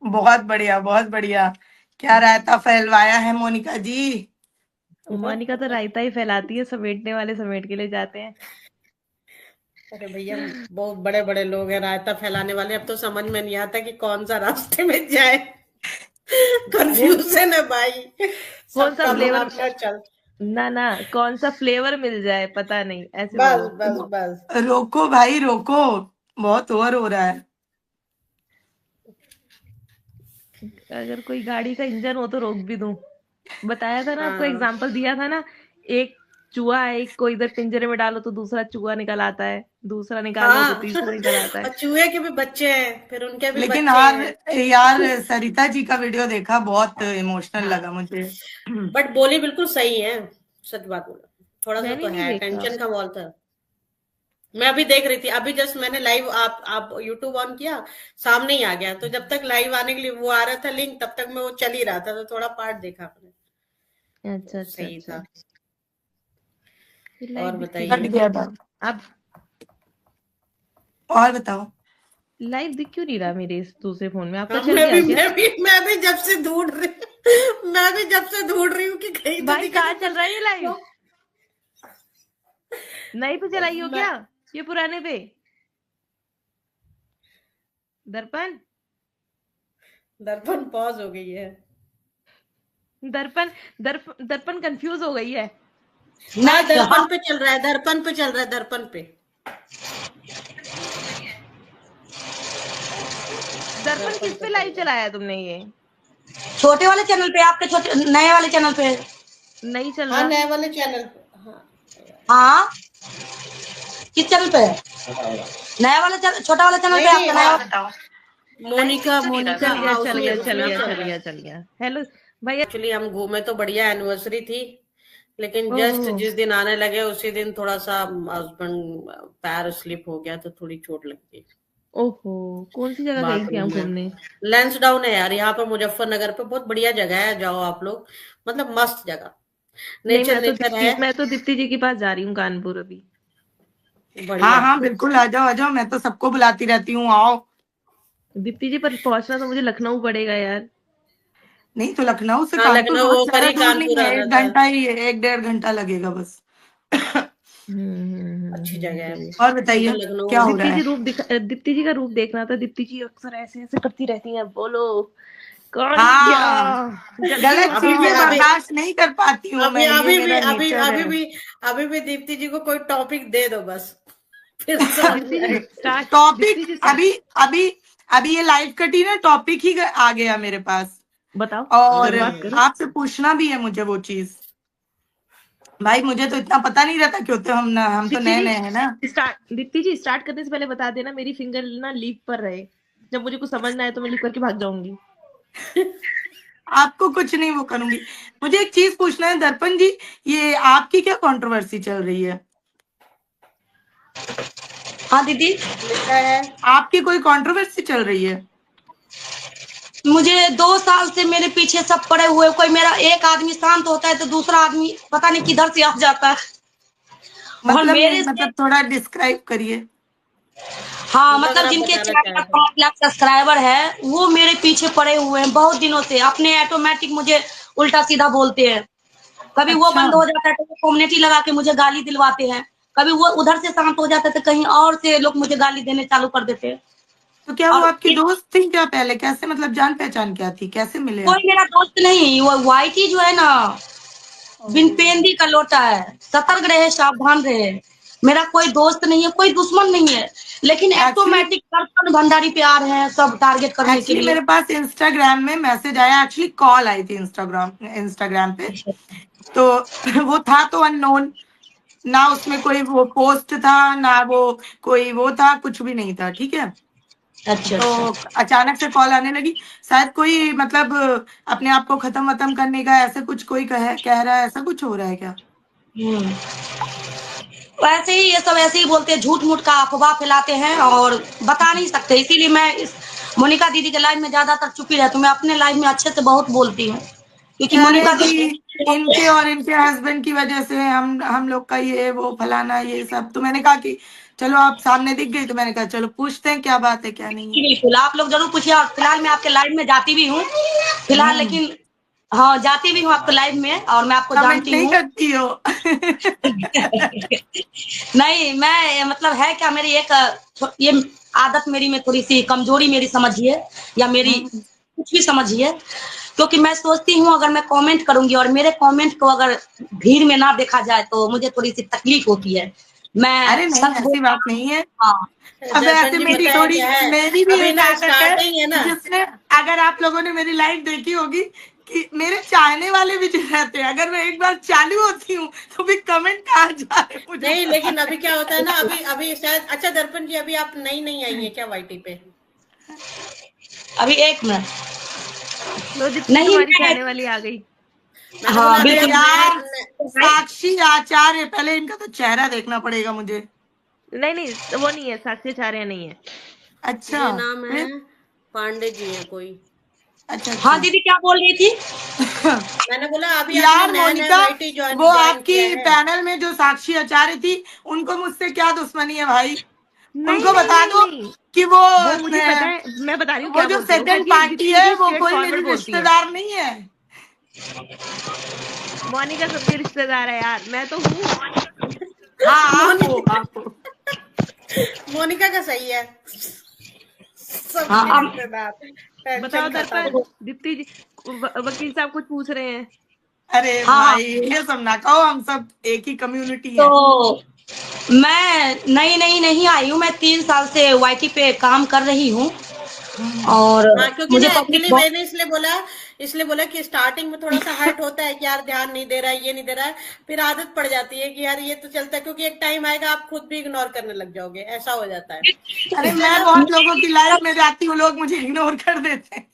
बहुत बढ़िया, बहुत बढ़िया। क्या रायता फैलवाया है मोनिका जी। मोनिका तो रायता ही फैलाती है, समेटने वाले समेट के ले जाते हैं। अरे भैया, बहुत बड़े बड़े लोग हैं रायता फैलाने वाले। अब तो समझ में नहीं आता कि कौन सा रास्ते में जाए। अरे कंफ्यूजन है भाई। कौन सा सबका अपना फ्लेवर, अपना चल। ना ना, कौन सा फ्लेवर मिल जाए पता नहीं, ऐसे बस बोलो। बस बस। रोको भाई रोको, बहुत ओवर हो रहा है। अगर कोई गाड़ी का इंजन हो तो रोक भी दूं। बताया था ना आपको, हाँ एग्जाम्पल दिया था ना। एक चूहा है, एक को इधर पिंजरे में डालो तो दूसरा चूहा निकल आता है, दूसरा निकालो तो हाँ। तीसरा निकल आता और है। चूहे के भी बच्चे हैं, फिर उनके भी लेकिन बच्चे यार, हैं। यार सरिता जी का वीडियो देखा, बहुत इमोशनल हाँ, लगा मुझे। बट बोली बिल्कुल सही है। सच बात बोला। थोड़ा सा मैंने तो नहीं है, देखा। टेंशन का माहौल था। मैं अभी देख रही थी, अभी जस्ट मैंने लाइव आप यूट्यूब ऑन किया, सामने ही आ गया। तो जब तक लाइव आने के लिए वो आ रहा था लिंक, तब तक मैं वो चल ही रहा था, तो थोड़ा पार्ट देखा आपने। तो अच्छा अच्छा सही अच्छा। था। फिर लाइव और दिख क्यों नहीं कट बताइए। रहा गया था। अब? और बताओ। लाइव दिख क्यों नहीं रहा मेरे इस दूसरे फोन में? आपका हाँ, चल मैं गया भी क्या? मैं भी मैं भी जब से ढूंढ रही मैं भी जब से ढूंढ रही हूँ कि कहीं तो भाई दिखे कहाँ तो चल फिर। रहा है ये लाइव? तो नई पे चलाई हो मैं क्या? ये पुराने पे? दर्पण। दर्पण पॉज हो गई है। दर्पण। दर्पण कंफ्यूज हो गई है। हाँ, नहीं हाँ। दर्पण पे चल रहा है, दर्पण पे चल रहा है, दर्पण पे। दर्पण दर्पण किस पे पे चल लाइव रहा है। चलाया तुमने ये? छोटे वाले चैनल पे, आपके छोटे नए वाले चैनल पे। नहीं चल हाँ, रहा। नए वाले चैनल पे। हाँ। हाँ, किस चैनल पे है? नया वाला चैनल, छोटा वाला चैनल नहीं पे नहीं, आपका नया वाला। मोनिका मोनिका, चल गया हाँ, चल उसमें गया चल उसमें गया चल चल रहा है। गया चल गया। हेलो भैया। एक्चुअली हम घूमे तो बढ़िया, एनिवर्सरी थी। लेकिन जस्ट ओह। जिस दिन आने लगे उसी दिन थोड़ा सा हस्बैंड पैर स्लिप हो गया, तो थोड़ी चोट लग गई। ओहो। कौन सी जगह गई थी बाथरूम आप में। घूमने? लैंसडाउन है यार, यहाँ पे मुजफ्फरनगर पे बहुत बढ़िया जगह है, जाओ आप लोग। मतलब मस्त जगह। नहीं, नेचर नेचर है। मैं तो दीप्ति जी के पास जा रही हूँ कानपुर अभी। हाँ बढ़िया। हाँ बिल्कुल, आ जाओ आ जाओ, मैं तो सबको बुलाती रहती हूँ, आओ। दीप्ति जी पर पहुंचना तो मुझे लखनऊ पड़ेगा यार। नहीं तो लखनऊ से हाँ, कानपुर लखनऊ बहुत होकर ज्यादा ही दूर नहीं कानपुर है, आना एक था। घंटा ही है, एक डेढ़ घंटा लगेगा बस। अच्छी जगह है। सही है। और हम तो बताइए, क्या लखनऊ। हो रहा है। दीप्ति जी का रूप देखना था। दीप्ति जी अक्सर ऐसे ऐसे करती रहती हैं, बोलो कौन गया, हाँ, जल्दी गलत अभी भी चीजें बताओ। अभी बर्दाश्त नहीं कर पाती हूँ अभी मैं, ये अभी भी मेरा अभी नेचर अभी है। भी अभी भी दीप्ति जी को कोई टॉपिक दे दो बस। फिर समझ दीप्ति में जी आएगा। स्टार्ट। टॉपिक दीप्ति जी स्टार्ट। अभी अभी अभी ये लाइव कटी ना, टॉपिक ही आ गया मेरे पास। बताओ, और शुरुआत करो। आपसे पूछना भी है मुझे वो चीज। भाई मुझे तो इतना पता नहीं रहता, क्यों तो हम तो दीप्ति नए जी नए हैं ना। दीप्ति जी स्टार्ट करने से पहले बता देना, मेरी फिंगर ना लीव पर रहे। जब मुझे कुछ समझ ना आए तो मैं लीव करके भाग जाऊंगी। आपको कुछ नहीं वो करूंगी। मुझे एक चीज पूछना है दर्पण जी, ये आपकी क्या कंट्रोवर्सी चल रही है। हाँ दीदी, लिखा है। आपकी कोई कंट्रोवर्सी चल रही है। मुझे 2 साल से मेरे पीछे सब पड़े हुए। कोई मेरा एक आदमी शांत होता है तो दूसरा आदमी पता नहीं किधर से आ जाता है। और मतलब नहीं, मेरे से, मतलब थोड़ा डिस्क्राइब करिए। हाँ मतलब मतलब अगर आप जिनके बताना 4 लाख चाहें तो। 5 लाख सब्सक्राइबर है, वो मेरे पीछे पड़े हुए हैं बहुत दिनों से। अपने ऑटोमेटिक मुझे उल्टा सीधा बोलते हैं। कभी वो अच्छा, बंद हो जाता है तो वो कम्युनिटी लगा के मुझे गाली दिलवाते हैं। कभी वो उधर से शांत हो जाता है तो कहीं और से लोग मुझे गाली देने चालू कर देते हैं। तो क्या वो और आपकी दोस्त थी क्या पहले, कैसे मतलब जान पहचान क्या थी, कैसे मिले आप। कोई मेरा दोस्त नहीं, वो वाईटी जो है ना, बिन ओह, पेंदी का लोटा है। सतर्क रहे, सावधान रहे। मेरा कोई दोस्त नहीं है, कोई दुश्मन नहीं है। लेकिन एक्चुअली ऑटोमेटिक दर्पण भंडारी पे आ रहे हैं सब टारगेट करने के एक्चुअली लिए। मेरे पास इंस्टाग्राम में मैसेज आया, एक्चुअली कॉल आई थी इंस्टाग्राम इंस्टाग्राम पे। तो वो था तो अननोन, ना उसमें कोई वो पोस्ट था, ना वो कोई वो था, कुछ भी नहीं था, ठीक है। अच्छा तो अच्छा। अचानक से कॉल आने लगी, शायद कोई मतलब अपने आप को खत्म वत्म करने का, ऐसे कुछ कोई कह रहा है, ऐसा कुछ हो रहा है क्या। हम्म। वैसे ही ये सब ऐसे ही बोलते हैं, झूठ मूठ का अफवाह फैलाते हैं और बता नहीं सकते। इसीलिए मैं इस मोनिका दीदी के लाइव में ज्यादातर चुपी रहती हूँ। मैं अपने लाइव में अच्छे से बहुत बोलती हूँ, क्योंकि कह रहे मोनिका हैं कि दीदी इनके और इनके हस्बैंड की वजह से हम लोग का ये वो फलाना ये सब, तो मैंने कहा कि चलो आप सामने दिख गई तो मैंने कहा चलो पूछते हैं क्या बात है क्या नहीं है। बिल्कुल आप लोग जरूर पूछिए। और फिलहाल मैं आपके लाइव में जाती भी हूँ फिलहाल, लेकिन हाँ जाती भी हूँ आपके लाइव में और मैं आपको कमेंट जानती नहीं हूँ। करती हो। नहीं मैं मतलब है क्या, मेरी एक ये आदत मेरी में थोड़ी सी कमजोरी मेरी समझिए या मेरी कुछ भी समझिए, क्योंकि मैं सोचती हूँ अगर मैं कमेंट करूंगी और मेरे कमेंट को अगर भीड़ में ना देखा जाए तो मुझे थोड़ी सी तकलीफ होती है। मैं अरे नहीं सच ऐसी बात नहीं है। हाँ अब दर्पण ऐसे जी मेरी बताया थोड़ी क्या है, मेरी भी अभी एक ना आदत स्टार्टिंग है है ना। जिसमें अगर आप लोगों ने मेरी लाइव देखी होगी कि मेरे चाहने वाले भी जो रहते हैं, अगर मैं एक बार चालू होती हूँ तो भी कमेंट कहाँ जा रहे हैं मुझे नहीं पता लेकिन नहीं। अभी क्या होता है ना, अभी शायद, अच्छा दर्पण जी अभी आप नई नहीं आई है क्या वाईटी पे? अभी एक मिनट लो दीप्ति नहीं तुम्हारी मैं चाहने वाली आ गई। मैंने बोला हाँ अभी अरे आप बिल्कुल यार नए साक्षी आचार्य, पहले इनका तो चेहरा देखना पड़ेगा मुझे। नहीं नहीं वो नहीं है, साक्षी चार्य नहीं है। अच्छा ये नाम है फिर पांडे जी है कोई। अच्छा हाँ अच्छा। दीदी क्या बोल रही थी। मैंने बोला अभी आपने यार नया नया मोनिका, वाईटी वो ज्वाइन किया आपकी है। पैनल में जो साक्षी आचार्य थी उनको मुझसे क्या दुश्मनी है भाई? नहीं उनको नहीं बता नहीं दो नहीं, कि वो मुझे पता है, मैं बता रही हूँ वो क्या जो बोलती है। वो सेकंड कहती है पार्टी दीप्ति है जी वो स्ट्रेट कोई मेरी फॉरवर्ड बोलती है। रिश्तेदार नहीं है। मोनिका सबकी रिश्तेदार है यार, मैं तो हूँ। हाँ मोनिका आप हो। मोनिका का सही है, हाँ सबकी रिश्तेदार, बताओ टेंशन दर्पण, खत्म। दीप्ति जी वकील साहब कुछ पूछ रहे हैं। अरे हाँ भाई ये सब ना कहो, हम सब एक ही कम्युनिटी है। तो मैं नई नई नहीं आई हूँ, मैं 3 साल से वाईटी पे काम कर रही हूँ और हाँ क्योंकि मुझे ना पब्लिक एक्चुअली मैंने इसलिए बोला कि स्टार्टिंग में थोड़ा सा हर्ट होता है कि यार ध्यान नहीं दे रहा है, ये नहीं दे रहा है, फिर आदत पड़ जाती है कि यार ये तो चलता है, क्योंकि एक टाइम आएगा आप खुद भी इग्नोर करने लग जाओगे, ऐसा हो जाता है। अरे इसलिए मैं ना, बहुत लोगों की लाइफ में जाती हूँ, लोग मुझे इग्नोर कर देते हैं।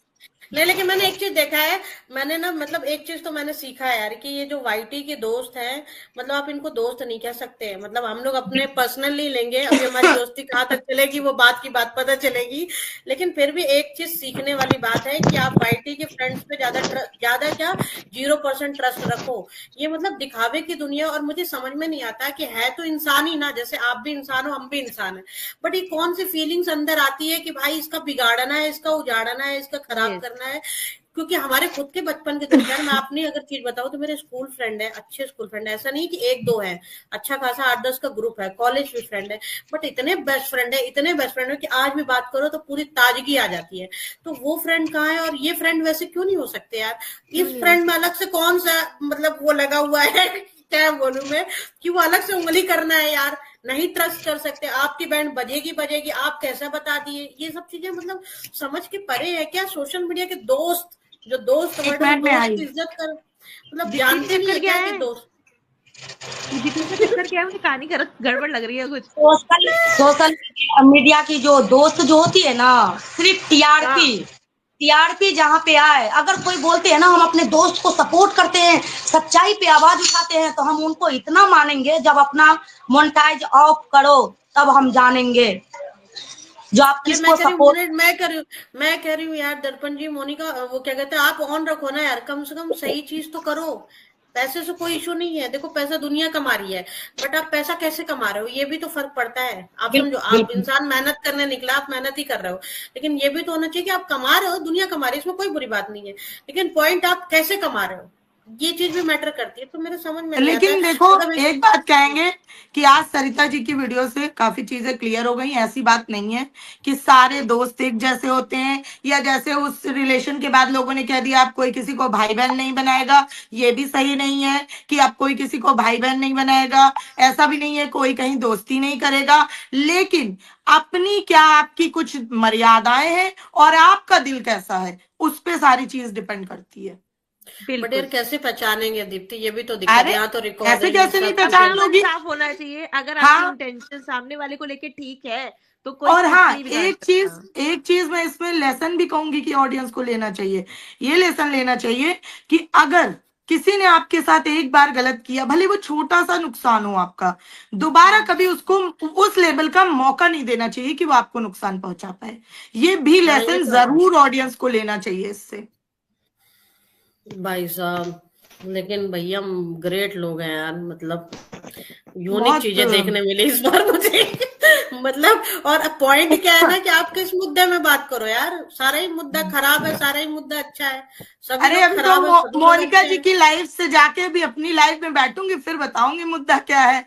नहीं लेकिन मैंने एक चीज देखा है, मैंने ना मतलब एक चीज तो मैंने सीखा है यार कि ये जो वाईटी के दोस्त हैं, मतलब आप इनको दोस्त नहीं कह सकते, मतलब हम लोग अपने पर्सनली लेंगे, अभी हमारी दोस्ती कहाँ तक चलेगी वो बात की बात पता चलेगी। लेकिन फिर भी एक चीज सीखने वाली बात है कि आप वाईटी के फ्रेंड्स पे ज्यादा क्या 0% ट्रस्ट रखो। ये मतलब दिखावे की दुनिया, और मुझे समझ में नहीं आता कि है तो इंसान ही ना, जैसे आप भी इंसान हो हम भी इंसान है, बट ये कौन सी फीलिंग्स अंदर आती है कि भाई इसका बिगाड़ना है, इसका उजाड़ना है, इसका खराब Yes. करना है। क्योंकि हमारे खुद के बचपन के दोस्त यार, मैं अपनी अगर चीज बताऊं तो मेरे स्कूल फ्रेंड है, अच्छे स्कूल फ्रेंड है, ऐसा नहीं कि एक दो है, अच्छा खासा 8-10 का ग्रुप है, कॉलेज भी फ्रेंड है, बट इतने बेस्ट फ्रेंड है, इतने बेस्ट फ्रेंड है कि आज भी बात करो तो पूरी ताजगी आ जाती है। तो वो फ्रेंड कहाँ है, और ये फ्रेंड वैसे क्यों नहीं हो सकते यार? क्यों इस नहीं हो फ्रेंड में अलग से कौन सा मतलब वो लगा हुआ है क्या बोलूं मैं, कि वो अलग से उंगली करना है यार, नहीं ट्रस्ट कर सकते, आपकी बैंड बजेगी बजेगी, आप कैसा बता दिए, ये सब चीजें मतलब समझ के परे है क्या? सोशल मीडिया के दोस्त, जो दोस्त एक वर्ड है वो मिनट में दोस्त आई। की इज्जत कर, मतलब दीप्ति का जानते नहीं चक्कर है क्या क्या कि है? दोस्त। दीप्ति का चक्कर क्या है? मुझे कहानी गड़बड़ लग रही है कुछ। सोशल मीडिया की जो दोस्त जो होती है ना, सिर्फ हाँ टीआरपी जहाँ पे आए, अगर कोई बोलते हैं ना हम अपने दोस्त को सपोर्ट करते हैं, सच्चाई पे आवाज उठाते हैं, तो हम उनको इतना मानेंगे जब अपना मोनेटाइज ऑफ करो तब हम जानेंगे जो आप अरे मैं किसको कह रही हूँ सपोर्ट। मैं कह रही हूँ यार दर्पण जी, मोनिका वो क्या कहते हैं, आप ऑन रखो ना यार, कम से कम सही चीज तो करो। पैसे से कोई इशू नहीं है, देखो पैसा दुनिया कमा रही है, बट आप पैसा कैसे कमा रहे हो ये भी तो फर्क पड़ता है। आप समझो, बिल्कुल आप बिल्कुल इंसान मेहनत करने निकला, आप मेहनत ही कर रहे हो, लेकिन ये भी तो होना चाहिए कि आप कमा रहे हो, दुनिया कमा रही है, इसमें कोई बुरी बात नहीं है, लेकिन पॉइंट आप कैसे कमा रहे हो, ये चीज भी मैटर करती है। तो मेरे समझ में नहीं आता है, लेकिन देखो मतलब एक बात कहेंगे कि आज सरिता जी की वीडियो से काफी चीजें क्लियर हो गई। ऐसी बात नहीं है कि सारे दोस्त एक जैसे होते हैं, या जैसे उस रिलेशन के बाद लोगों ने कह दिया आप कोई किसी को भाई बहन नहीं बनाएगा, ये भी सही नहीं है कि आप कोई किसी को भाई बहन नहीं बनाएगा, ऐसा भी नहीं है कोई कहीं दोस्ती नहीं करेगा। लेकिन अपनी क्या आपकी कुछ मर्यादाएं हैं और आपका दिल कैसा है उस पे सारी चीज डिपेंड करती है। बट यार बिल्कुल। कैसे पहचानेंगे दीप्ति, ये भी तो दिक्कत है, अरे यहाँ तो ऐसे रिकॉर्डिंग कैसे नहीं सब कुछ है। पहचान मन लोगी? साफ होना चाहिए, अगर आपकी हाँ इंटेंशन सामने वाले को लेके ठीक है तो कोई और कुछ हाँ नहीं बिगाड़ सकता। एक चीज मैं इसमें लेसन भी कहूंगी कि ऑडियंस को लेना चाहिए। ये लेसन लेना चाहिए कि अगर किसी ने आपके साथ एक बार गलत किया, भले वो छोटा सा नुकसान हो आपका, दोबारा कभी उसको उस लेवल का मौका नहीं देना चाहिए कि वो आपको नुकसान पहुंचा पाए। ये भी हाँ ये लेसन तो है जरूर ऑडियंस को लेना चाहिए इससे। भाई साहब। लेकिन भैया ग्रेट लोग हैं यार, मतलब यूनिक बहुत चीजें देखने मिली इस बार मुझे। मतलब और पॉइंट क्या है ना कि आप किस मुद्दे में बात करो यार, सारा ही मुद्दा खराब है, सारा ही मुद्दा अच्छा है, सभी अरे लोग अभी तो खराब है, सभी लोग मोनिका अच्छे जी हैं। की लाइव से जाके अभी अपनी लाइव में बैठूंगी, फिर बताऊंगी मुद्दा क्या है।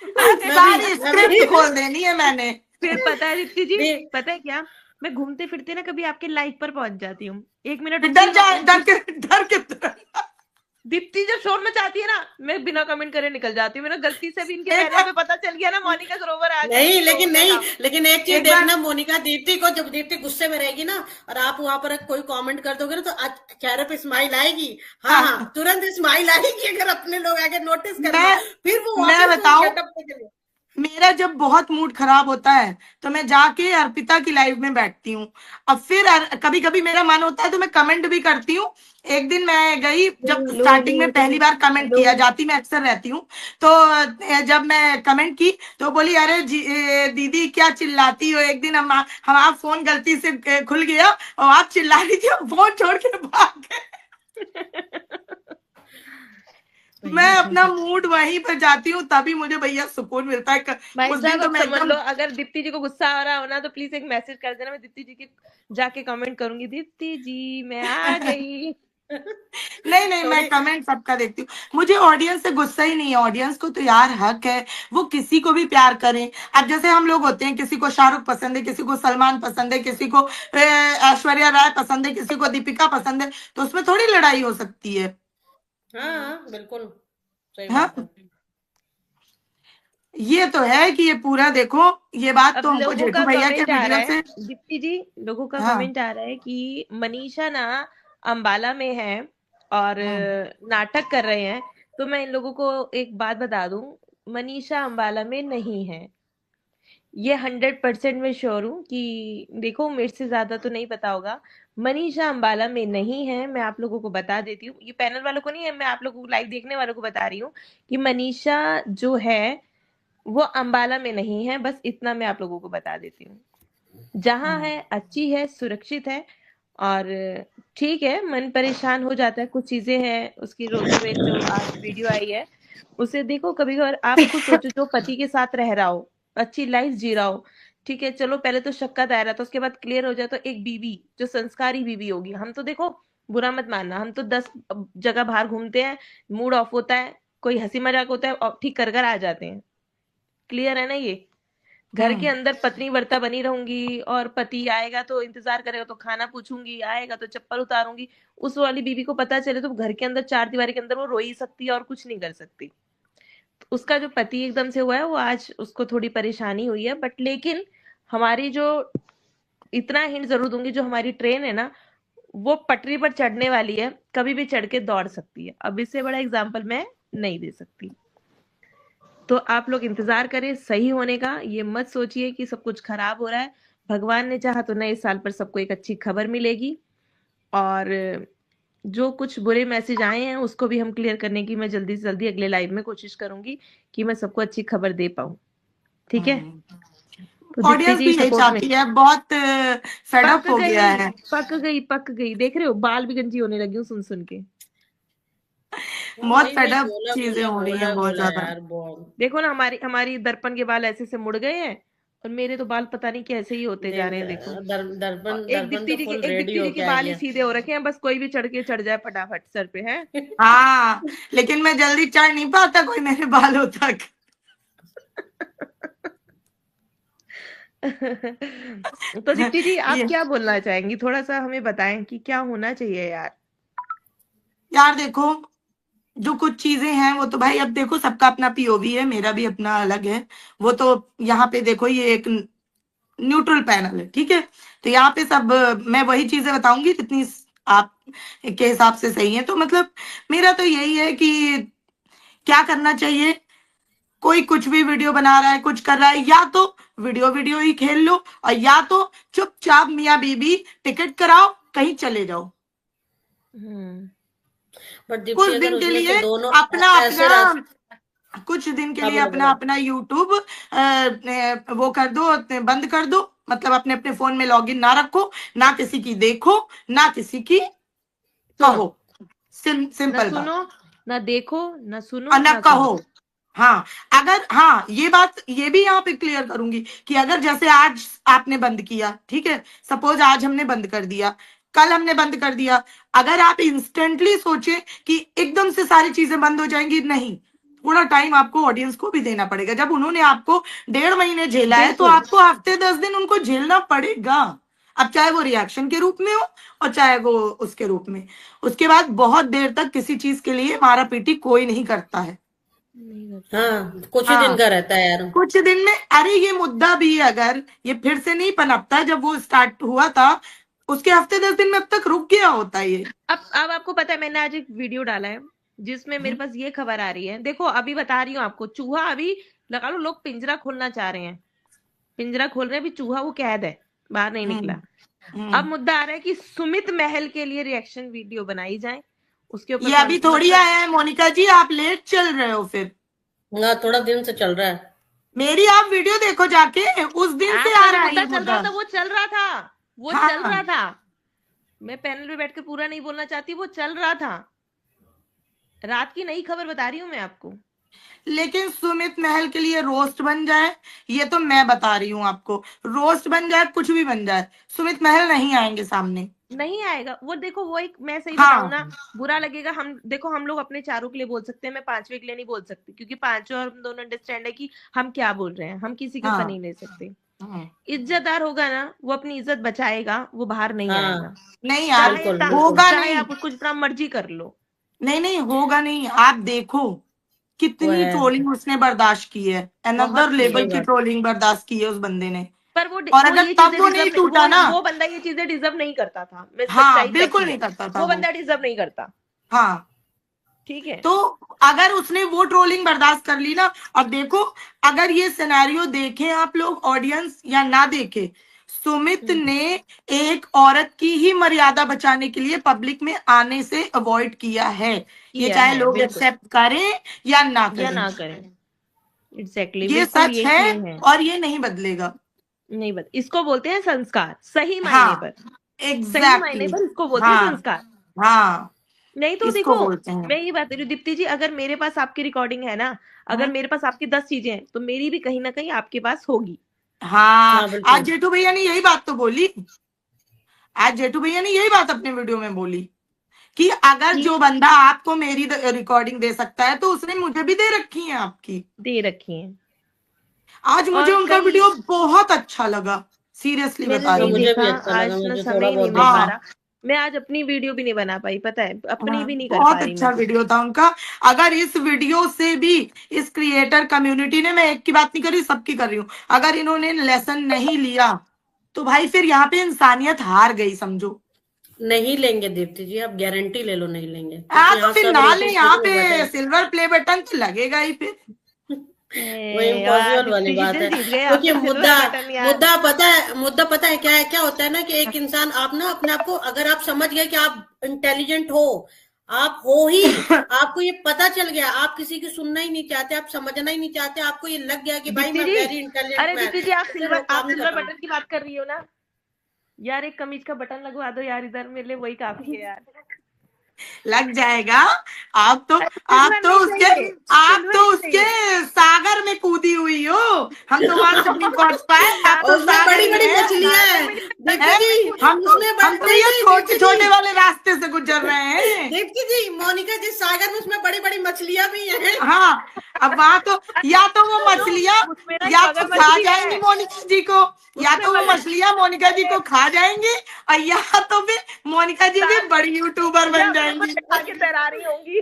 आज सारी मैं भी स्क्रिप्ट खोल देनी है मैंने। फिर पता है दीप्ति जी, भी- पता है क्या, मैं घूमते फिरते ना कभी आपके लाइव पर पहुंच जाती हूँ, 1 मिनट फिर रुकती हूँ, डर के तुरंत दीप्ति जब शोर मचाती है ना, मैं बिना कमेंट करे निकल जाती हूँ। मेरा गलती से भी इनके एक बैनर पे पता चल गया ना मोनिका ग्रोवर आ नहीं जाएगी तो हो लेकिन गया नहीं, काम। लेकिन एक चीज एक बार देखना, मोनिका दीप्ति को जब दीप्ति गुस्से में रहेगी ना और आप वहां पर कोई कमेंट कर दोगे ना तो आज चेहरे पे स्माइल आएगी। हाँ हाँ, हाँ, तुरंत स्माइल आएगी, अगर अपने लोग आगे नोटिस करना, मैं फिर वो मैं वापस उस बताऊं, गेटअप पे चले। मेरा जब बहुत मूड खराब होता है तो मैं जाके अर्पिता की लाइव में बैठती हूँ। अब फिर कभी कभी मेरा मन होता है तो मैं कमेंट भी करती हूँ। एक दिन मैं गई, जब स्टार्टिंग में पहली बार कमेंट किया, जाती मैं अक्सर रहती हूँ, तो जब मैं कमेंट की तो बोली अरे दीदी क्या चिल्लाती हो। एक दिन हमारा फोन गलती से खुल गया और आप चिल्ला रही थी, फोन छोड़ के भाग गए। मैं अपना मूड वहीं पर जाती हूँ, तभी मुझे भैया सुकून मिलता है। भाई उस दिन साहब तो अब मैं समझ एकदम, लो, अगर दीप्ति जी को गुस्सा आ रहा हो ना तो प्लीज एक मैसेज कर देना, मैं दीप्ति जी की जाके कमेंट करूंगी, दीप्ति जी मैं आ गई। नहीं नहीं, मैं थोड़ी कमेंट सबका देखती हूँ। मुझे ऑडियंस से गुस्सा ही नहीं है, ऑडियंस को तो यार हक है वो किसी को भी प्यार करें। अब जैसे हम लोग होते हैं, किसी को शाहरुख पसंद है, किसी को सलमान पसंद है, किसी को ऐश्वर्या राय पसंद है, किसी को दीपिका पसंद है, तो उसमें थोड़ी लड़ाई हो सकती है। हाँ बिल्कुल सही हाँ, बात है। ये तो है कि ये पूरा देखो, ये बात तो अब हमको लोगों जेठू का भैया के कमेंट आ रहा वीडियो है से। दीप्ति जी, लोगों का हाँ। कमेंट आ रहा है कि मनीषा ना अंबाला में है और नाटक कर रहे हैं। तो मैं इन लोगों को एक बात बता दूं, मनीषा अंबाला में नहीं है, ये 100% मैं श्योर हूँ कि देखो मेरे से ज्यादा तो नहीं पता होगा। मनीषा अंबाला में नहीं है, मैं आप लोगों को बता देती हूँ, ये पैनल वालों को नहीं है, मैं आप लोगों को लाइव देखने वालों को बता रही हूँ कि मनीषा जो है वो अंबाला में नहीं है, बस इतना मैं आप लोगों को बता देती हूँ। जहाँ है अच्छी है, सुरक्षित है, और ठीक है मन परेशान हो जाता है, कुछ चीजें हैं उसकी रोजोवेल जो आज वीडियो आई है उसे देखो। कभी कभार आप खुद सोचो, जो पति के साथ रह रहा हो, अच्छी लाइफ जी रहा हो, ठीक है चलो पहले तो शक का दायरा था, उसके बाद क्लियर हो जाए, तो एक बीवी जो संस्कारी बीवी होगी, हम तो देखो बुरा मत मानना, हम तो 10 जगह बाहर घूमते हैं, मूड ऑफ होता है, कोई हंसी मजाक होता है और ठीक कर आ जाते हैं। क्लियर है ना ये? घर के अंदर पत्नी व्रता बनी रहूंगी और पति आएगा तो इंतजार करेगा तो खाना पूछूंगी, आएगा तो चप्पल उतारूंगी, उस वाली बीवी को पता चले तो घर के अंदर चार दीवारी के अंदर वो रो ही सकती है और कुछ नहीं कर सकती। तो उसका जो पति एकदम से हुआ है वो आज उसको थोड़ी परेशानी हुई है, बट लेकिन हमारी जो, इतना हिंट जरूर दूंगी, जो हमारी ट्रेन है ना वो पटरी पर चढ़ने वाली है, कभी भी चढ़ के दौड़ सकती है। अब इससे बड़ा एग्जाम्पल मैं नहीं दे सकती। तो आप लोग इंतजार करें सही होने का, ये मत सोचिए कि सब कुछ खराब हो रहा है। भगवान ने चाहा तो नए साल पर सबको एक अच्छी खबर मिलेगी, और जो कुछ बुरे मैसेज आए हैं उसको भी हम क्लियर करने की मैं जल्दी से जल्दी अगले लाइव में कोशिश करूंगी कि मैं सबको अच्छी खबर दे पाऊं। ठीक है? तो दीप्ति ऑडियंस जी भी यही सपोर्ट में चाहती है, बहुत फेडअप पक हो गया गई, है। पक गई, देख रहे हो बाल भी गंजी होने लगी हूँ सुन सुन के। बहुत वही वही फेडअप गोला चीजें गोला हो रही हैं गोला बहुत गोला ज्यादा। यार बहुत। देखो ना हमारी हमारी दर्पण के बाल ऐसे से मुड़ गए हैं, और मेरे तो बाल पता नहीं कैसे ही होते जा रहे हैं। देखो दर्पण और एक दर्पण दीप्ति तो जी के फुल एक रेडी दीप्ति जी के होके आई बाल ही है। सीधे हो रखे हैं, बस कोई भी चढ़ जाए फटाफट सर पे है। हाँ, लेकिन मैं जल्दी चढ़ नहीं पाता कोई मेरे बालों तक। तो दीप्ति जी आप ये क्या बोलना चाहेंगी, थोड़ा सा हमें बताएं कि क्या होना चाहिए यार। यार देखो, जो कुछ चीजें हैं वो तो भाई अब देखो सबका अपना पीओवी है, मेरा भी अपना अलग है। वो तो यहाँ पे देखो ये एक न्यूट्रल पैनल है, ठीक है। तो यहाँ पे सब मैं वही चीजें बताऊंगी जितनी आप के हिसाब से सही है। तो मतलब मेरा तो यही है कि क्या करना चाहिए, कोई कुछ भी वीडियो बना रहा है, कुछ कर रहा है, या तो वीडियो वीडियो ही खेल लो, और या तो चुपचाप मियाँ बीबी टिकट कराओ, कहीं चले जाओ। बट कुछ दीप्ति अगर दिन के उसमें से लिए दोनों अपना ऐसे अपना कुछ दिन के हाँ लिए बोलो अपना बोलो। अपना यूट्यूब वो कर दो, बंद कर दो। मतलब अपने अपने फोन में लॉगिन ना रखो, ना किसी की देखो, ना किसी की सुनो कहो। ना सिंपल बात। सुनो, ना देखो, ना सुनो, और ना ना कहो। हाँ, अगर हाँ ये बात ये भी यहाँ पे क्लियर करूंगी कि अगर जैसे आज आपने बंद किया, ठीक है, सपोज आज हमने बंद कर दिया, कल हमने बंद कर दिया, अगर आप इंस्टेंटली सोचे कि एकदम से सारी चीजें बंद हो जाएंगी, नहीं, थोड़ा टाइम आपको ऑडियंस को भी देना पड़ेगा। जब उन्होंने आपको 1.5 महीने झेला है तो बिल्कुल। आपको हफ्ते 10 दिन उनको झेलना पड़ेगा। अब चाहे वो रिएक्शन के रूप में हो और चाहे वो उसके रूप में। उसके बाद बहुत देर तक किसी चीज के लिए मारा पीटी कोई नहीं करता है। नहीं करता। हाँ, कुछ ही हाँ, दिन का रहता है यार। कुछ दिन में, अरे ये मुद्दा भी अगर ये फिर से नहीं पनपता, जब वो स्टार्ट हुआ था उसके हफ्ते 10 दिन में अब तक रुक गया होता ये। अब आपको पता है, मैंने आज एक वीडियो डाला है जिसमें मेरे पास ये खबर आ रही है। देखो अभी बता रही हूँ आपको, चूहा अभी लगा लो, लोग पिंजरा खोलना चाह रहे हैं, पिंजरा खोल रहे हैं, अभी चूहा वो कैद है, बाहर नहीं निकला। अब मुद्दा आ रहा है कि सुमित महल के लिए रिएक्शन वीडियो बनाई जाए, उसके ऊपर ये अभी थोड़ी आया है मोनिका जी, आप लेट चल रहे हो फिर। हाँ, थोड़ा दिन से चल रहा है। मेरी आप वीडियो देखो जाके, उस दिन से आ रहा है ये चल रहा था, वो चल रहा था, वो हाँ। चल रहा था। मैं पैनल पे बैठ के पूरा नहीं बोलना चाहती, वो चल रहा था। रात की नई खबर बता रही हूँ मैं आपको। लेकिन सुमित महल के लिए रोस्ट बन जाए, ये तो मैं बता रही हूँ आपको, रोस्ट बन जाए, कुछ भी बन जाए, सुमित महल नहीं आएंगे सामने, नहीं आएगा वो। देखो वो एक, मैं सही हाँ। बताऊं ना, बुरा लगेगा। हम देखो, हम लोग अपने चारों के लिए बोल सकते हैं, मैं पांचवे के लिए नहीं बोल सकती, क्योंकि पांचों और हम दोनों अंडरस्टैंड है कि हम क्या बोल रहे हैं, हम किसी के ऊपर हाँ। नहीं ले सकते। इज्जतदार होगा ना, वो अपनी इज्जत बचाएगा, वो बाहर नहीं हाँ। आएगा। नहीं यार, बिल्कुल, होगा चाहे नहीं, आप उसको जितना मर्जी कर लो। नहीं होगा नहीं। आप देखो कितनी ट्रोलिंग उसने बर्दाश्त की है, अनदर लेवल की ट्रोलिंग बर्दाश्त की है उस बंदे ने। पर वो और अगर तब वो नहीं टूटा ना, वो बंदा ये चीजें डिजर्व नहीं करता था। मैं हाँ, सच्चाई बिल्कुल कहती नहीं हूँ, करता था वो बंदा डिजर्व नहीं करता। हाँ, ठीक है। तो अगर उसने वो ट्रोलिंग बर्दाश्त कर ली ना, और देखो अगर ये सिनेरियो देखें आप लोग ऑडियंस या ना देखे, सुमित ने एक औरत की ही मर्यादा बचाने के लिए पब्लिक में आने से अवॉइड किया है, ये चाहे लोग एक्सेप्ट करें या ना करें। एग्जैक्टली, ये सच है और ये नहीं बदलेगा। नहीं बदल, इसको बोलते हैं संस्कार, सही मायने पर। सही मायने पर इसको बोलते हैं संस्कार। हाँ, नहीं तो देखो, मैं ये बात कह रही हूँ दीप्ति जी, अगर मेरे पास आपकी रिकॉर्डिंग है ना, अगर मेरे पास आपकी 10 चीजें हैं, तो मेरी भी कहीं ना कहीं आपके पास होगी। हाँ, आज जेठू भैया ने यही बात तो बोली, आज जेठू भैया ने यही बात अपने वीडियो में बोली कि अगर जो बंदा आपको मेरी रिकॉर्डिंग दे सकता है तो उसने मुझे भी दे रखी है, आपकी दे रखी है। आज मुझे उनका वीडियो बहुत अच्छा लगा, सीरियसली बता रही हूँ। मुझे भी अच्छा लगा, मुझे थोड़ा बहुत देखा। मैं आज अपनी वीडियो भी नहीं बना पाई, पता है, अपनी भी नहीं कर बहुत पा रही। अच्छा वीडियो था उनका। अगर इस वीडियो से भी इस क्रिएटर कम्युनिटी ने, मैं एक की बात नहीं कर रही, सबकी कर रही हूँ, अगर इन्होंने लेसन नहीं लिया तो भाई फिर यहाँ पे इंसानियत हार गई समझो। नहीं लेंगे दीप्ति जी, आप गारंटी ले लो, नहीं लेंगे। तो फिर ना ले, यहाँ पे सिल्वर प्ले बटन तो लगेगा ही फिर। वो इम्पॉसिबल वाली बात है, क्योंकि मुद्दा पता है क्या होता है ना, कि एक इंसान, आप ना अपने आप को, अगर आप समझ गए कि आप इंटेलिजेंट हो, आप हो ही, आपको ये पता चल गया, आप किसी की सुनना ही नहीं चाहते, आप समझना ही नहीं चाहते, आपको ये लग गया कि भाई मैं वेरी इंटेलिजेंट। अरे दीदी जी, आप सिल्वर बटन की बात कर रही हो ना यार, एक कमीज का बटन लगवा दो यार इधर, मेरे लिए वही काफी है यार। लग जाएगा। आप तो उसके सागर में कूदी हुई हो, हम तो वहां से नहीं पहुंच पाए। आप तो बड़ी बड़ी मछलियां, हम तो ये छोटे छोटे वाले रास्ते से गुजर रहे हैं। दीप्ति जी, मोनिका जी सागर में, उसमें बड़ी बड़ी मछलियां भी हैं। हाँ, अब वहां तो या तो वो मछलियां या तो खा जाएंगी मोनिका जी को, या तो वो मछलियां मोनिका जी को खा जाएंगे, और या तो फिर मोनिका जी भी बड़ी यूट्यूबर बन जाएंगी, तैरा रही होंगी।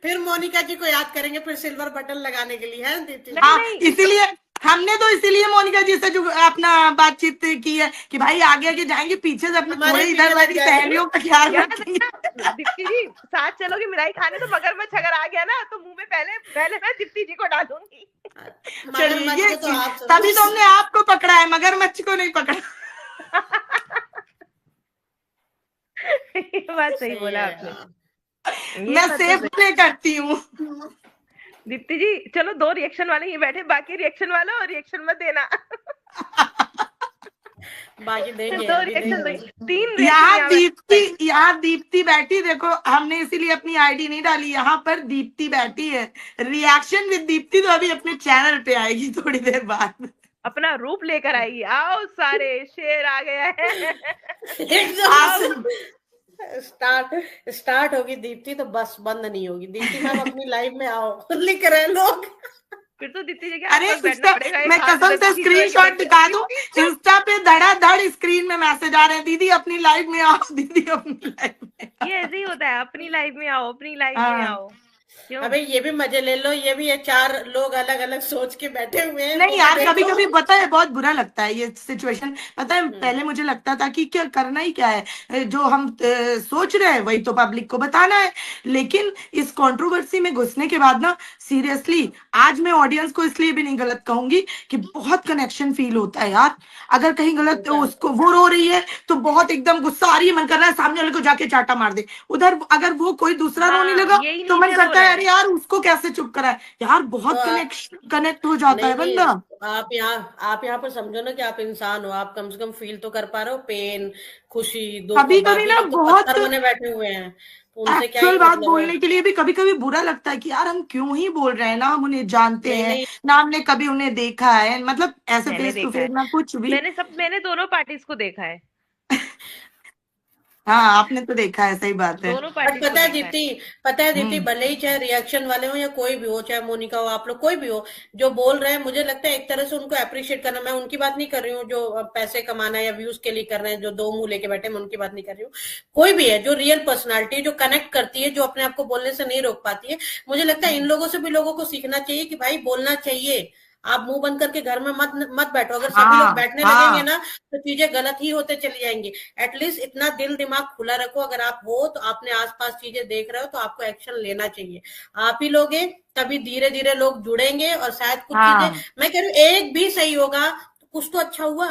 फिर मोनिका जी को याद करेंगे फिर सिल्वर बटन लगाने के लिए, है दीप्ति? हाँ, इसीलिए हमने तो इसीलिए मोनिका जी से जो अपना बातचीत की है कि भाई आगे आगे जाएंगे, पीछे से अपने थोड़े इधर वाली सहेलियों का ख्याल रखेंगे। दीप्ति जी साथ चलोगे मिठाई खाने, तो मगरमच्छ अगर आ गया ना तो मुंह में पहले मैं दीप्ति जी को डालूंगी। चलिए, तभी तो हमने आपको पकड़ा है, मगरमच्छ को नहीं पकड़ा। ये बात सही बोला आपने, मैं सेफ प्ले करती हूँ। दीप्ति जी चलो, 2 रिएक्शन वाले ही बैठे, बाकी रिएक्शन वाला और रिएक्शन मत देना। बाकी देंगे, दो अभी रिएक्शन देंगे। तीन यहाँ रिएक्शन यहाँ दीप्ति बैठी, देखो हमने इसीलिए अपनी आईडी नहीं डाली, यहाँ पर दीप्ति बैठी है। रिएक्शन विद दीप्ति तो अभी अपने चैनल पे आएगी थोड़ी देर बाद। अपना रूप लेकर आएगी। आओ सारे, शेर आ गया है। एकदम स्टार्ट होगी दीप्ति तो बस बंद नहीं होगी। दीप्ति मैम अपनी लाइव में आओ, लिख रहे हैं लोग। फिर तो दीप्ति जी के अरे आसपास बैठना पड़ेगा। मैं कसम से स्क्रीनशॉट दिखा दूं, इंस्टा पे धड़ाधड़ स्क्रीन में मैसेज आ रहे हैं, दीदी अपनी लाइव में आओ, दीदी अपनी लाइव में आओ। ये ऐसे ही होता है, अपनी लाइफ में आओ, अपनी लाइफ में हाँ। आओ। क्यों? अबे ये भी मजे ले लो, ये भी है 4 लोग अलग अलग सोच के बैठे हुए हैं। नहीं वो यार, देखो। कभी कभी पता है बहुत बुरा लगता है ये सिचुएशन। पता है पहले मुझे लगता था कि क्या करना ही क्या है, जो हम सोच रहे हैं वही तो पब्लिक को बताना है। लेकिन इस कंट्रोवर्सी में घुसने के बाद ना, सीरियसली आज मैं ऑडियंस को इसलिए भी नहीं गलत कहूंगी कि बहुत कनेक्शन फील होता है यार। अगर कहीं गलत उसको वो रो रही है तो बहुत एकदम गुस्सा आ रही है, मन कर रहा है सामने वाले को जाके चाटा मार दे। उधर अगर वो कोई दूसरा हाँ, रोने लगा यही तो मन नीचे रो करता है रहा है। अरे यार उसको कैसे चुप कराए। यार बहुत कनेक्ट हो जाता है नहीं, बंदा। आप यहाँ पर समझो ना कि आप इंसान हो, आप कम से कम फील तो कर पा रहे हो, पेन, खुशी, दुख। कभी बाकी ना लोग तो बहुत पत्थर बने बैठे हुए हैं, तो उनसे क्या एक्चुअल ही बात मतलब बोलने है। के लिए भी कभी कभी बुरा लगता है कि यार हम क्यों ही बोल रहे हैं ना, हम उन्हें जानते नहीं, हैं नहीं। ना, हमने कभी उन्हें देखा है, मतलब ऐसे मैंने फेस टू देखा है। फेस ना कुछ भी। मैंने दोनों पार्टीज को देखा है। हाँ आपने तो देखा है, सही बात है। दोनों बट पार्टीज को पता है देखा है। दीप्ति, भले ही चाहे रिएक्शन वाले हो या कोई भी हो, चाहे मोनिका हो, आप लोग कोई भी हो, जो बोल रहे हैं, मुझे लगता है एक तरह से उनको अप्रिशिएट करना। मैं उनकी बात नहीं कर रही हूँ जो पैसे कमाना या व्यूज के लिए कर रहे हैं, जो 2 मुंह लेके बैठे, मैं उनकी बात नहीं कर रही हूँ। कोई भी है जो रियल पर्सनालिटी, जो कनेक्ट करती है, जो अपने आप को बोलने से नहीं रोक पाती है, मुझे लगता है इन लोगों से भी लोगों को सीखना चाहिए कि भाई बोलना चाहिए। आप मुंह बंद करके घर में मत बैठो। अगर सभी लोग बैठने लगेंगे ना तो चीजें गलत ही होते चली जाएंगी। एटलीस्ट इतना दिल दिमाग खुला रखो, अगर आप हो तो आपने आसपास चीजें देख रहे हो तो आपको एक्शन लेना चाहिए। आप ही लोगे तभी धीरे धीरे लोग जुड़ेंगे और शायद कुछ चीजें, मैं कह रही हूँ एक भी सही होगा तो कुछ तो अच्छा हुआ।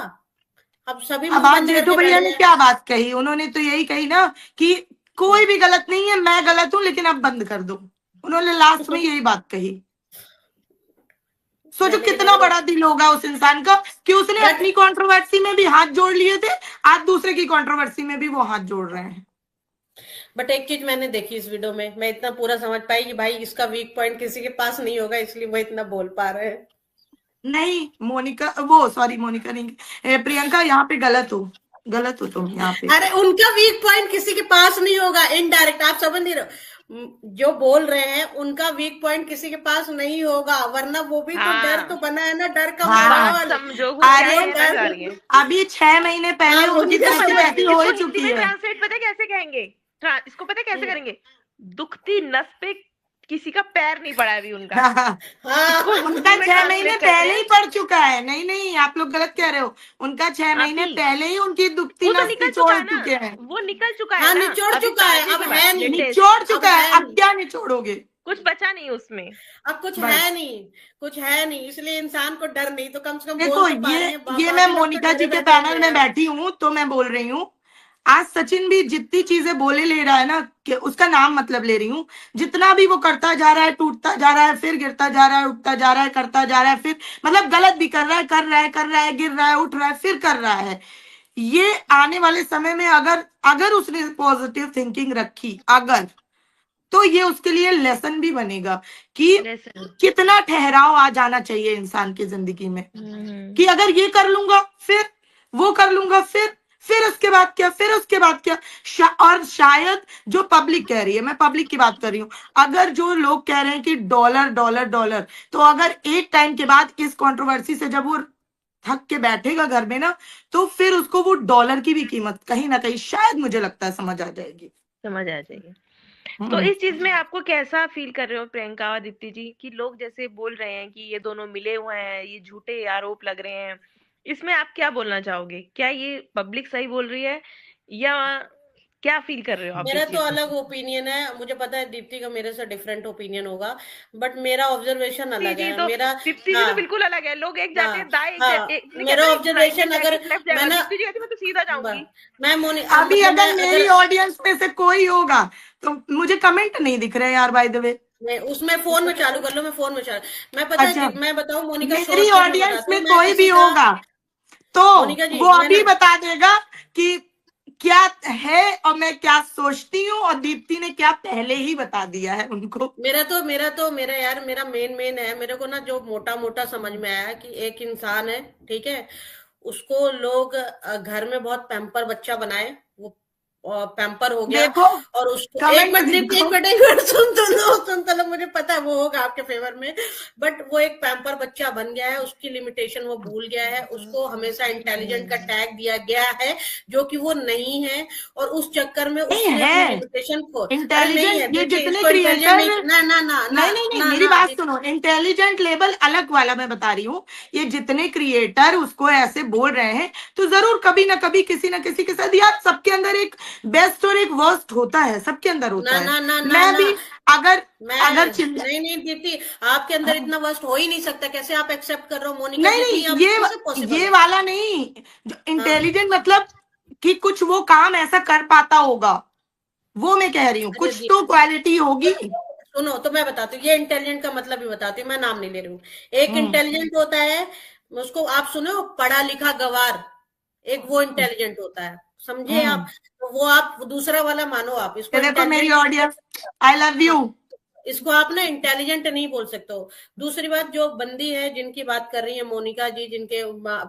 अब सभी अब आज जेठू भैया ने क्या बात कही, उन्होंने तो यही कही ना कि कोई भी गलत नहीं है, मैं गलत हूँ लेकिन अब बंद कर दो। उन्होंने लास्ट में यही बात कही। सोचो कितना बड़ा दिल होगा उस इंसान का कि उसने अपनी कंट्रोवर्सी में भी हाथ जोड़ लिए थे, आज दूसरे की कंट्रोवर्सी में भी वो हाथ जोड़ रहे हैं। बट एक चीज मैंने देखी इस वीडियो में, मैं इतना पूरा समझ पाई कि भाई इसका वीक पॉइंट किसी के पास नहीं होगा, इसलिए वो इतना बोल पा रहे हैं। नहीं मोनिका, वो सॉरी मोनिका नहीं, प्रियंका, यहाँ पे गलत हो तुम यहाँ पे। अरे उनका वीक पॉइंट किसी के पास नहीं होगा, इनडायरेक्ट, आप समझ नहीं रहे। जो बोल रहे हैं उनका वीक पॉइंट किसी के पास नहीं होगा, वरना वो भी तो डर तो बना है ना, डर का माहौल। समझो अरे अभी 6 महीने पहले उनकी वैसी हो ही चुकी है। ट्रांसलेट पता है कैसे कहेंगे, इसको पता है कैसे करेंगे, दुखती नस पे किसी का पैर नहीं पड़ा अभी उनका। उनका 6 महीने पहले ही पड़ चुका है। नहीं आप लोग गलत कह रहे हो, उनका 6 महीने पहले ही उनकी दुखती नस निचोड़ चुके हैं। वो निकल चुका है। हाँ, निचोड़ चुका है, अब है नहीं, निचोड़ चुका है, अब क्या निचोड़ोगे, कुछ बचा नहीं उसमें, अब कुछ है नहीं, इसलिए इंसान को डर नहीं, तो कम से कम देखो ये मैं मोनिका जी के पैनल में बैठी हूँ तो मैं बोल रही हूँ, आज सचिन भी जितनी चीजें बोले ले रहा है ना, कि उसका नाम मतलब ले रही हूँ, जितना भी वो करता जा रहा है, टूटता जा रहा है, फिर गिरता जा रहा है, उठता जा रहा है, करता जा रहा है, फिर मतलब गलत भी कर रहा है, गिर रहा है, उठ रहा है, फिर कर रहा है। ये आने वाले समय में अगर उसने पॉजिटिव थिंकिंग रखी, अगर, तो ये उसके लिए लेसन भी बनेगा कि कितना ठहराव आ जाना चाहिए इंसान की जिंदगी में, कि अगर ये कर लूंगा फिर वो कर लूंगा, फिर उसके बाद क्या, फिर उसके बाद क्या। और शायद जो पब्लिक कह रही है, मैं पब्लिक की बात कर रही हूँ, अगर जो लोग कह रहे हैं कि डॉलर डॉलर डॉलर, तो अगर एक टाइम के बाद इस कंट्रोवर्सी से जब वो थक के बैठेगा घर में ना, तो फिर उसको वो डॉलर की भी कीमत कहीं ना कहीं शायद मुझे लगता है समझ आ जाएगी। तो इस चीज में आपको कैसा फील कर रहे हो प्रियंका और दीप्ति जी, कि लोग जैसे बोल रहे हैं कि ये दोनों मिले हुए हैं, ये झूठे आरोप लग रहे हैं, इसमें आप क्या बोलना चाहोगे? क्या ये पब्लिक सही बोल रही है या क्या फील कर रहे हो आप? मेरा तो अलग ओपिनियन है, मुझे पता है दीप्ति का मेरे से डिफरेंट ओपिनियन होगा, बट मेरा ऑब्जर्वेशन अलग है। तो मेरा दीप्ति जी तो बिल्कुल अलग है, लोग एक जाते हैं दाएं, मेरा ऑब्जर्वेशन अगर मैं तो सीधा जाऊंगी। मैं अभी अगर मेरी ऑडियंस में से कोई होगा तो मुझे कमेंट नहीं दिख रहे यार, बाय द वे। उसमें फोन में चालू कर लो, मैं फोन में चालू, मैं पता है मैं बताऊं मोनिका, मेरी ऑडियंस में कोई भी होगा तो मोनिका जी वो अभी मैंने बता देगा कि क्या है और मैं क्या सोचती हूँ, और दीप्ति ने क्या पहले ही बता दिया है उनको। मेरा यार मेरा मेन है, मेरे को ना जो मोटा मोटा समझ में आया कि एक इंसान है, ठीक है, उसको लोग घर में बहुत पैम्पर बच्चा बनाए, वो पैम्पर हो गया, देखो और उसको एक कमेंट मिनट दीप्ति, देखो, एक मिनट सुन तो लो, मुझे पता है वो होगा आपके फेवर में, बट वो एक पैम्पर बच्चा बन गया है, उसकी लिमिटेशन वो भूल गया है, उसको हमेशा इंटेलिजेंट का टैग दिया गया है, जो कि वो नहीं है, और उस चक्कर में नहीं उसने अपनी है लिमिटेशन को, अरे नहीं है इंटेलिजेंट। ये दीप्ति, जितने इसको इंटेलिजेंट क्रिएटर, नहीं, ना ना ना ना नहीं ना मेरी ना बात सुनो, इंटेलिजेंट लेवल अलग वाला मैं बता रही हूँ। ये जितने क्रिएटर उसको ऐसे बोल रहे हैं, तो जरूर कभी ना कभी किसी ना किसी के साथ, यार सबके अंदर एक बेस्ट और एक वर्स्ट होता है, सबके अंदर होता ना है। ना ना ना मैं ना भी अगर मैं चिल्ला, नहीं दीप्ति, आपके अंदर इतना वर्स्ट हो ही नहीं सकता, कैसे आप एक्सेप्ट कर रहे हो मोनिका नहीं जितनी, आप नहीं कैसे पॉसिबल ये है? वाला नहीं, जो हाँ इंटेलिजेंट मतलब कि कुछ वो काम ऐसा कर पाता होगा, वो मैं कह रही हूँ, अरे कुछ तो क्वालिटी होगी। सुनो तो मैं बताती हूँ, ये इंटेलिजेंट का मतलब भी बताती हूँ, मैं नाम नहीं ले रही हूँ। एक इंटेलिजेंट होता है, उसको आप सुनो, पढ़ा लिखा गवार, एक वो इंटेलिजेंट होता है, समझे आप? तो वो आप दूसरा वाला मानो, आप इसको देखो मेरी intelligent, audience, I love you. इसको आप ना इंटेलिजेंट नहीं बोल सकते हो। दूसरी बात, जो बंदी है जिनकी बात कर रही है मोनिका जी, जिनके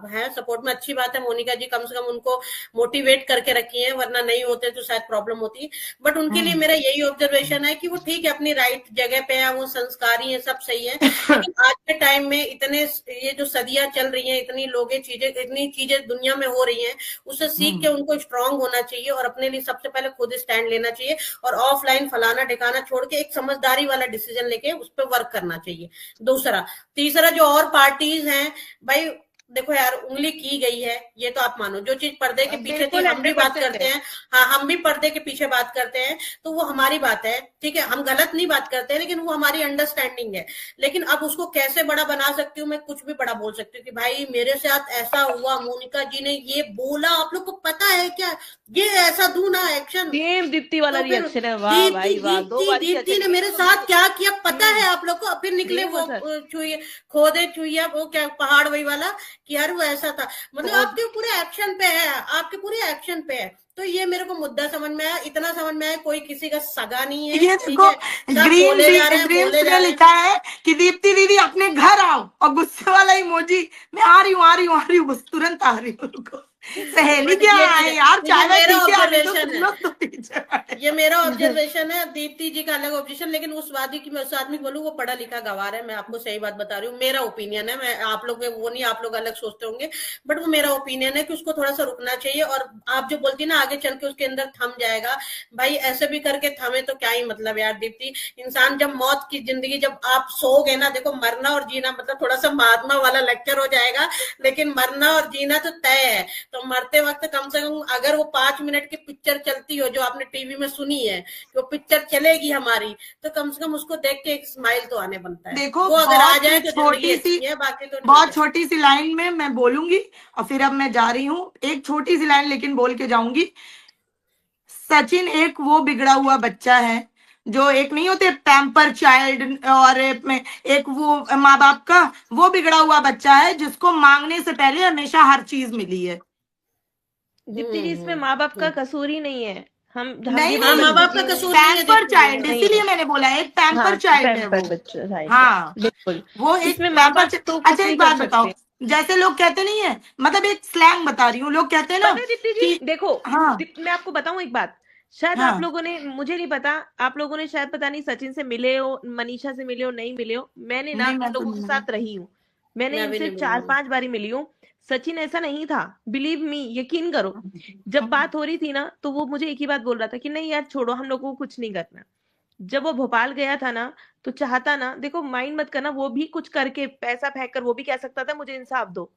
है सपोर्ट में, अच्छी बात है, मोनिका जी कम से कम उनको मोटिवेट करके रखी है, वरना नहीं होते तो शायद प्रॉब्लम होती। बट उनके लिए मेरा यही ऑब्जर्वेशन है कि वो ठीक है, अपनी राइट जगह पे है, वो संस्कारी है, सब सही है, लेकिन आज के टाइम में इतने ये जो सदियां चल रही है, इतनी चीजें दुनिया में हो रही है, उससे सीख के उनको स्ट्रांग होना चाहिए, और अपने लिए सबसे पहले खुद स्टैंड लेना चाहिए, और ऑफलाइन फलाना ठिकाना छोड़ के एक समझदारी वाला डिसीजन लेके उस पर वर्क करना चाहिए। दूसरा, तीसरा, जो और पार्टीज हैं भाई, देखो यार, उंगली की गई है, ये तो आप मानो, जो चीज पर्दे के पीछे थी, हम भी बात करते हैं, हाँ हम भी पर्दे के पीछे बात करते हैं, तो वो हमारी बात है, ठीक है, हम गलत नहीं बात करते हैं, लेकिन वो हमारी अंडरस्टैंडिंग है। लेकिन अब उसको कैसे बड़ा बना सकती हूँ मैं, कुछ भी बड़ा बोल सकती हूँ कि भाई मेरे साथ ऐसा हुआ, मोनिका जी ने ये बोला, आप लोग को पता है क्या, ये ऐसा दूं ना एक्शन, सेम दीप्ति वाला तो फिर रिएक्शन है, वाह भाई वाह, दो बार ही दीप्ति ने अच्छा मेरे साथ क्या किया पता है आप लोग को? फिर निकले सेम वो सर। छुए, खोदे छुइया, वो क्या पहाड़ वही वाला, कि यार वो ऐसा था, मतलब आपके पूरे एक्शन पे है, आपके पूरे एक्शन पे है। तो ये मेरे को मुद्दा समझ में आया, इतना समझ में आया, कोई किसी का सगा नहीं है, ये ठीक देखो, है, सब बोले जा रहे हैं, ड्रीम्स बोले जा में रहे हैं। लिखा है कि दीप्ति दीदी अपने घर आओ, और गुस्से वाला इमोजी, मैं आ रही हूँ बस तुरंत आ रही हूँ रुको। सहेली बट क्या ये आए यार, ये चाय वाय मेरा पी के आने दो, ऑब्जर्वेशन तुम है, लोग तो पीछे बैठे ये हो। मेरा ऑब्जर्वेशन है, दीप्ति जी का अलग ऑब्जर्वेशन, लेकिन उस आदमी की मैं उस आदमी बोलूँ, वो पढ़ा लिखा गवार है, मैं आपको सही बात बता रही हूँ, मेरा ओपिनियन है, मैं आप लोग वो नहीं, आप लोग अलग सोचते होंगे, बट वो मेरा ओपिनियन है कि उसको थोड़ा सा रुकना चाहिए। और आप जो बोलती ना आगे चल के उसके अंदर थम जाएगा, भाई ऐसे भी करके थमे तो क्या ही मतलब यार दीप्ति। इंसान जब मौत की जिंदगी, जब आप सोओगे ना, देखो मरना और जीना मतलब थोड़ा सा महात्मा वाला लेक्चर हो जाएगा, लेकिन मरना और जीना तो तय है। तो मरते वक्त कम से कम अगर वो 5 मिनट की पिक्चर चलती हो, जो आपने टीवी में सुनी है, वो पिक्चर चलेगी हमारी, तो कम से कम उसको देख के एक स्माइल तो आने बनता है। देखो वो अगर आ जाए तो जिंदगी छोटी सी, अच्छी है, बाकी तो बहुत छोटी सी लाइन में मैं बोलूंगी, और फिर अब मैं जा रही हूँ, एक छोटी सी लाइन लेकिन बोल के जाऊंगी। सचिन एक वो बिगड़ा हुआ बच्चा है, जो एक नहीं होते पैम्पर चाइल्ड, और एक वो माँ बाप का वो बिगड़ा हुआ बच्चा है, जिसको मांगने से पहले हमेशा हर चीज मिली है। दीप्ति जी, इसमें माँ बाप का कसूर ही नहीं है, हम नहीं हाँ, माँ बाप का कसूर नहीं है, पैम्पर चाइल्ड, नहीं इसीलिए है। मैंने बोला एक पैम्पर हाँ, चाइल्ड है पैम्पर वो। बच्चा, राइट, हाँ बिल्कुल। वो एक इसमें माँ बाप पैम्पर। तो कुछ अच्छा नहीं एक कर बात बताओ, सकते। जैसे लोग कहते नहीं है, मतलब एक स्लैंग बता रही हूँ, लोग कहते हैं ना पता है दीप्ति जी, कि देखो हाँ मैं आपको बताऊं एक बात, शायद आप हाँ लोगों ने, मुझे नहीं पता, आप लोगों ने शायद पता नहीं सचिन से मिले हो, मनीषा से मिले हो, नहीं मिले हो, मैंने ना नहीं, इन मैं तो लोगों के नहीं साथ रही हूँ, मैंने मैं भी इनसे नहीं 4-5 बारी मिली हूँ। सचिन ऐसा नहीं था, बिलीव मी, यकीन करो, जब बात हो रही थी ना, तो वो मुझे एक ही बात बोल रहा था कि नहीं यार छोड़ो, हम लोगों को कुछ नहीं करना। जब वो भोपाल गया था ना, तो चाहता ना, देखो माइंड मत करना, वो भी कुछ करके पैसा फेंक कर वो भी कह सकता था मुझे इंसाफ दो,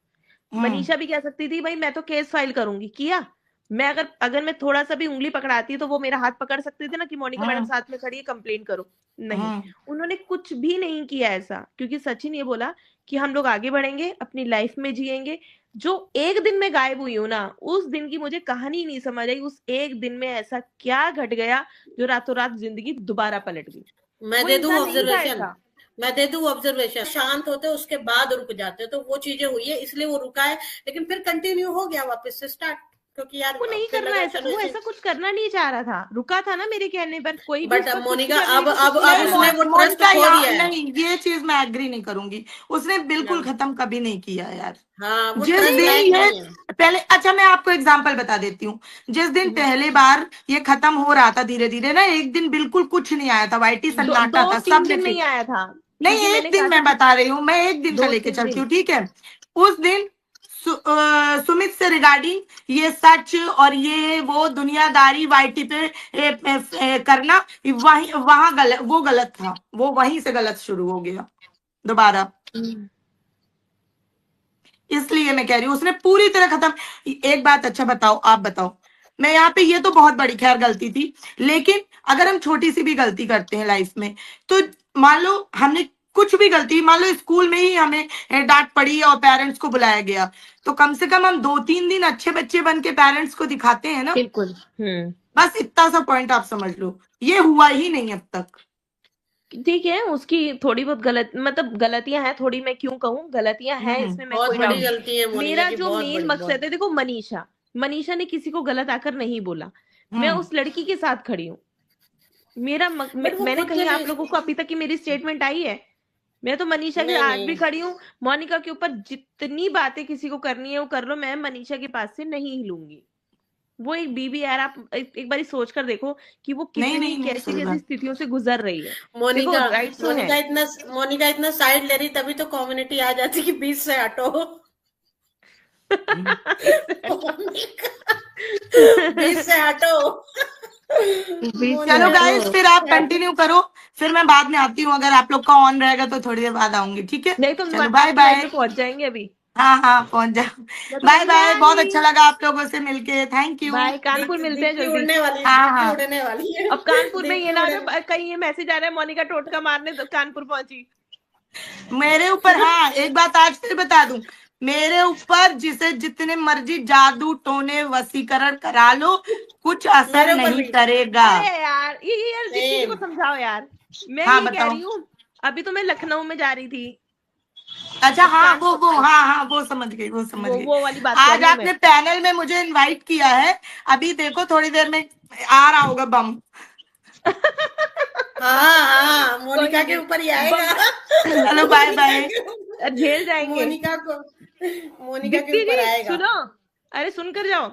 मनीषा भी कह सकती थी भाई मैं तो केस फाइल करूंगी, किया। मैं अगर मैं थोड़ा सा भी उंगली पकड़ाती तो वो मेरा हाथ पकड़ सकते थे ना कि मोनिका मैडम साथ में खड़ी है, कंप्लेन करो। नहीं, उन्होंने कुछ भी नहीं किया ऐसा, क्योंकि सचिन ये बोला कि हम लोग आगे बढ़ेंगे, अपनी लाइफ में जिएंगे। जो एक दिन में गायब हुई हूँ ना, उस दिन की मुझे कहानी नहीं समझ आई, उस एक दिन में ऐसा क्या घट गया जो रातों रात जिंदगी दोबारा पलट गई। मैं वो दे दूं इंसान नहीं था ऑब्जर्वेशन, ऐसा। मैं दे दूं ऑब्जर्वेशन, शांत होते उसके बाद रुक जाते, तो वो चीजें हुई है इसलिए वो रुका है, लेकिन फिर कंटिन्यू हो गया वापस से स्टार्ट, क्योंकि यार वो नहीं फिर करना लगा ऐसा, चलो वो ऐसा कुछ करना नहीं चाह रहा था, रुका था ना मेरे कहने पर। कोई भी बट उसका कुछ मोनिका करने अब को अब कुछ अब नहीं उसने करना। वो ट्रस्ट मोनिका खो यहाँ दिया है। नहीं, ये चीज मैं एग्री नहीं करूंगी, उसने बिल्कुल खत्म कभी नहीं किया यार। हाँ वो जिस ट्रस्ट दिन लायक ये नहीं है। पहले, अच्छा मैं आपको एग्जांपल बता देती हूँ, जिस दिन पहली बार ये खत्म हो रहा था धीरे धीरे ना, एक दिन बिल्कुल कुछ नहीं आया था, वाईटी सन्नाटा था, 2-3 सबने दिन फिर नहीं आया था, नहीं, क्योंकि एक मैंने दिन कहा था मैं कि बता रही हूँ, मैं एक दिन का लेके 2-3 चलती हूँ, दिन। ठीक है। उस दिन सुमित से रिगार्डिंग ये सच और ये वो दुनियादारी वाईटी पे करना, वही वहां गलत, वो गलत था, वो वहीं से गलत शुरू हो गया दोबारा। इसलिए मैं कह रही हूँ उसने पूरी तरह खत्म। एक बात अच्छा बताओ, आप बताओ, मैं यहाँ पे, ये तो बहुत बड़ी खैर गलती थी, लेकिन अगर हम छोटी सी भी गलती करते हैं लाइफ में, तो मान लो हमने कुछ भी गलती, मान लो स्कूल में ही हमें डांट पड़ी और पेरेंट्स को बुलाया गया, तो कम से कम हम 2-3 दिन अच्छे बच्चे बन के पेरेंट्स को दिखाते हैं ना। बिल्कुल। बस इतना सा पॉइंट आप समझ लो, ये हुआ ही नहीं अब तक। ठीक है, उसकी थोड़ी बहुत गलत, मतलब गलतियां हैं थोड़ी, मैं क्यों कहूँ गलतियां हैं, इसमें मैं बहुत कोई बड़ी डाउट नहीं। गलती है मोनिका मेरा की, जो बहुत मेन बड़ी, मकसद बहुत। है, देखो मनीषा ने किसी को गलत आकर नहीं बोला, मैं उस लड़की के साथ खड़ी हूँ। बट वो मैंने खुद कहीं से आप लोगों को अभी तक की मेरी स्टेटमेंट आई है? मैं तो मनीषा के नहीं आज भी नहीं खड़ी हूँ। मोनिका के ऊपर जितनी बातें किसी को करनी है वो कर लो, मैं मनीषा के पास से नहीं हिलूंगी। वो एक बीबी यार, आप एक बारी सोच कर देखो कि वो नहीं कितनी नहीं नहीं, कैसी सही कैसी बात। स्थितियों से गुजर रही है। देखो मोनिका राइट्स तो मोनिका है। इतना साइड ले रही, तभी तो कम्युनिटी आ जाती कि बीच से हटो। बीच से हटो। चलो गाइस, फिर आप कंटिन्यू करो, फिर मैं बाद में आती हूँ, अगर आप लोग का ऑन रहेगा तो थोड़ी देर बाद आऊंगी, ठीक है। नहीं तो चलो बाय आपकी लाइफ बाय। में पहुंच जाएंगे अभी। हाँ हाँ पहुंच जाओ। बाय बाय, बहुत अच्छा लगा आप लोगों से मिलके, थैंक यू। बाय, कानपुर मिलते हैं दीप्ति जल्दी। उड़ने वाली, हाँ दीप्ति हाँ, उड़ने वाली है। अब कानपुर में ये दीप्ति ना उड़े। रहे, कहीं ये मैसेज आ रहा है मोनिका टोटका मारने तो कानपुर पहुंची। मेरे ऊपर, हाँ एक बात आज फिर बता दूं, मेरे ऊपर जिसे जितने मर्जी जादू टोने वसीकरण करा लो, कुछ असर मेरे ऊपर नहीं भी करेगा। अरे यार ये यार दीप्ति को सेम। समझाओ यार। मैं हाँ ये कह बताओ। रही हूँ, अभी तो मैं लखनऊ में जा रही थी। अच्छा हाँ, कान वो हाँ हाँ, वो समझ गई, वो समझ गई। वो वाली बात कह आज रही हूँ मैं। आपने पैनल में मुझे इनवाइट किया है, अभी देखो थोड़ी देर में आ रहा होगा बम। हाँ हाँ, मोनिका कोई के नहीं, ऊपर ही आएगा। चलो बाय बाय। झेल जाएंगे। मोनिका के दीप्ति ऊपर जी आएगा। सुनो, अरे सुन कर जाओ।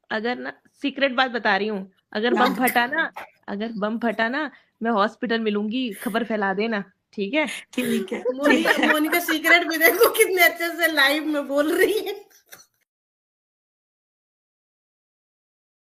अगर ना, सीक्रेट बात बता रही हूँ, अगर बम फटा ना, मैं हॉस्पिटल मिलूंगी, खबर फैला देना, ठीक है। ठीक है। मोनिका सीक्रेट भी देखो कितने अच्छे से लाइव में बोल रही है।